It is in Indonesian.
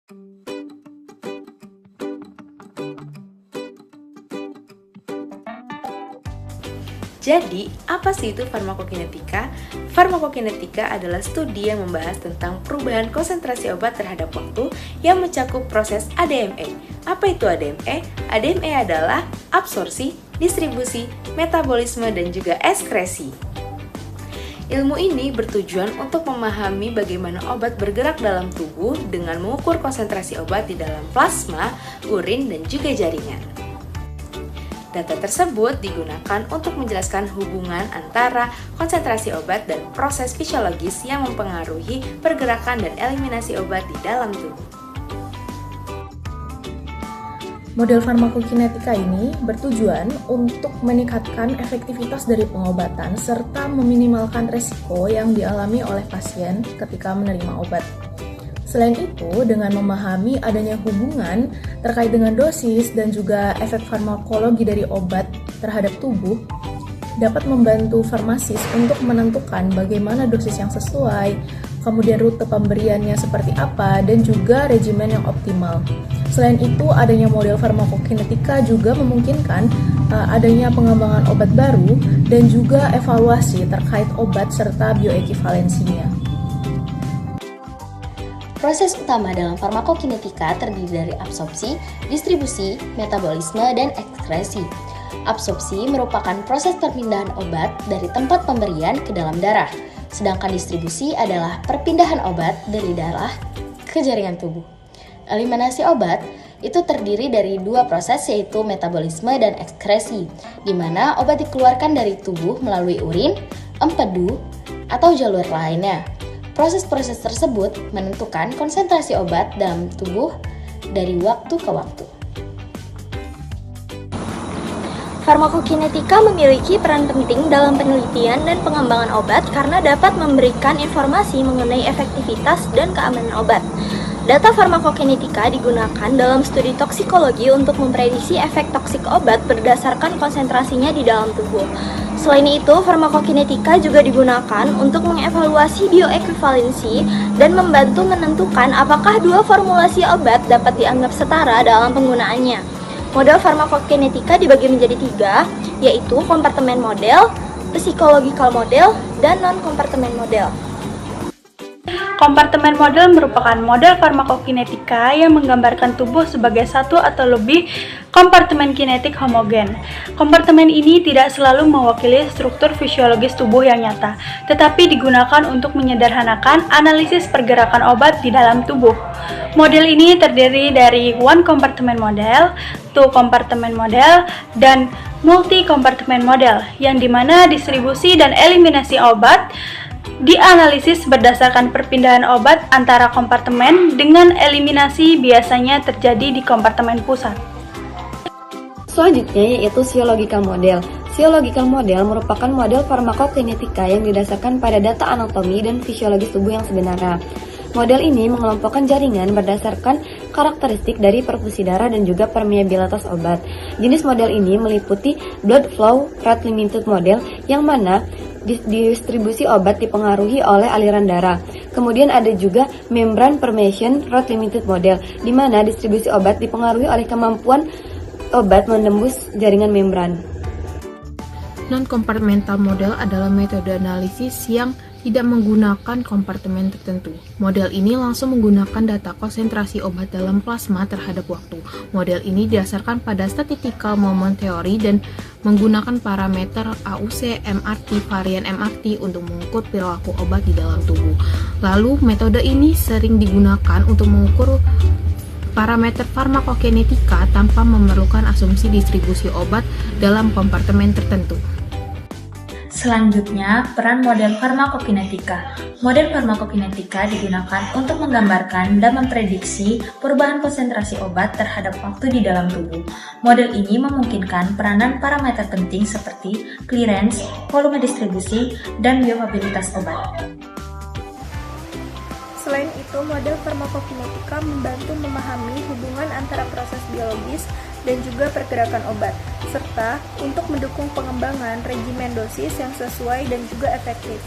Jadi, apa sih itu farmakokinetika? Farmakokinetika adalah studi yang membahas tentang perubahan konsentrasi obat terhadap waktu yang mencakup proses ADME. Apa itu ADME? ADME adalah absorpsi, distribusi, metabolisme, dan juga ekskresi. Ilmu ini bertujuan untuk memahami bagaimana obat bergerak dalam tubuh dengan mengukur konsentrasi obat di dalam plasma, urin, dan juga jaringan. Data tersebut digunakan untuk menjelaskan hubungan antara konsentrasi obat dan proses fisiologis yang mempengaruhi pergerakan dan eliminasi obat di dalam tubuh. Model farmakokinetika ini bertujuan untuk meningkatkan efektivitas dari pengobatan serta meminimalkan resiko yang dialami oleh pasien ketika menerima obat. Selain itu, dengan memahami adanya hubungan terkait dengan dosis dan juga efek farmakologi dari obat terhadap tubuh, dapat membantu farmasis untuk menentukan bagaimana dosis yang sesuai, kemudian rute pemberiannya seperti apa, dan juga regimen yang optimal. Selain itu, adanya model farmakokinetika juga memungkinkan adanya pengembangan obat baru dan juga evaluasi terkait obat serta bioekivalensinya. Proses utama dalam farmakokinetika terdiri dari absorpsi, distribusi, metabolisme, dan ekskresi. Absorpsi merupakan proses perpindahan obat dari tempat pemberian ke dalam darah, sedangkan distribusi adalah perpindahan obat dari darah ke jaringan tubuh. Eliminasi obat itu terdiri dari dua proses, yaitu metabolisme dan ekskresi, di mana obat dikeluarkan dari tubuh melalui urin, empedu, atau jalur lainnya. Proses-proses tersebut menentukan konsentrasi obat dalam tubuh dari waktu ke waktu. Farmakokinetika memiliki peran penting dalam penelitian dan pengembangan obat karena dapat memberikan informasi mengenai efektivitas dan keamanan obat. Data farmakokinetika digunakan dalam studi toksikologi untuk memprediksi efek toksik obat berdasarkan konsentrasinya di dalam tubuh. Selain itu, farmakokinetika juga digunakan untuk mengevaluasi bioekivalensi dan membantu menentukan apakah dua formulasi obat dapat dianggap setara dalam penggunaannya. Model farmakokinetika dibagi menjadi tiga, yaitu kompartemen model, psikological model, dan non-kompartemen model. Kompartemen model merupakan model farmakokinetika yang menggambarkan tubuh sebagai satu atau lebih kompartemen kinetik homogen. Kompartemen ini tidak selalu mewakili struktur fisiologis tubuh yang nyata, tetapi digunakan untuk menyederhanakan analisis pergerakan obat di dalam tubuh. Model ini terdiri dari one compartment model, two compartment model, dan multi compartment model, yang dimana distribusi dan eliminasi obat dianalisis berdasarkan perpindahan obat antara kompartemen, dengan eliminasi biasanya terjadi di kompartemen pusat. Selanjutnya yaitu physiological model. Physiological model merupakan model farmakokinetika yang didasarkan pada data anatomi dan fisiologis tubuh yang sebenarnya. Model ini mengelompokkan jaringan berdasarkan karakteristik dari perfusi darah dan juga permeabilitas obat. Jenis model ini meliputi blood flow rate limited model, yang mana distribusi obat dipengaruhi oleh aliran darah. Kemudian ada juga membran permeation rate limited model, di mana distribusi obat dipengaruhi oleh kemampuan obat menembus jaringan membran. Non-kompartmental model adalah metode analisis yang tidak menggunakan kompartemen tertentu. Model ini langsung menggunakan data konsentrasi obat dalam plasma terhadap waktu. Model ini didasarkan pada statistical moment theory dan menggunakan parameter AUC, MRT, varian MRT untuk mengukur perilaku obat di dalam tubuh. Lalu, metode ini sering digunakan untuk mengukur parameter farmakokinetika tanpa memerlukan asumsi distribusi obat dalam kompartemen tertentu. Selanjutnya, peran model farmakokinetika. Model farmakokinetika digunakan untuk menggambarkan dan memprediksi perubahan konsentrasi obat terhadap waktu di dalam tubuh. Model ini memungkinkan peranan parameter penting seperti clearance, volume distribusi, dan bioavailabilitas obat. Selain itu, model farmakokinetika membantu memahami hubungan antara proses biologis dan juga pergerakan obat, serta untuk mendukung pengembangan regimen dosis yang sesuai dan juga efektif.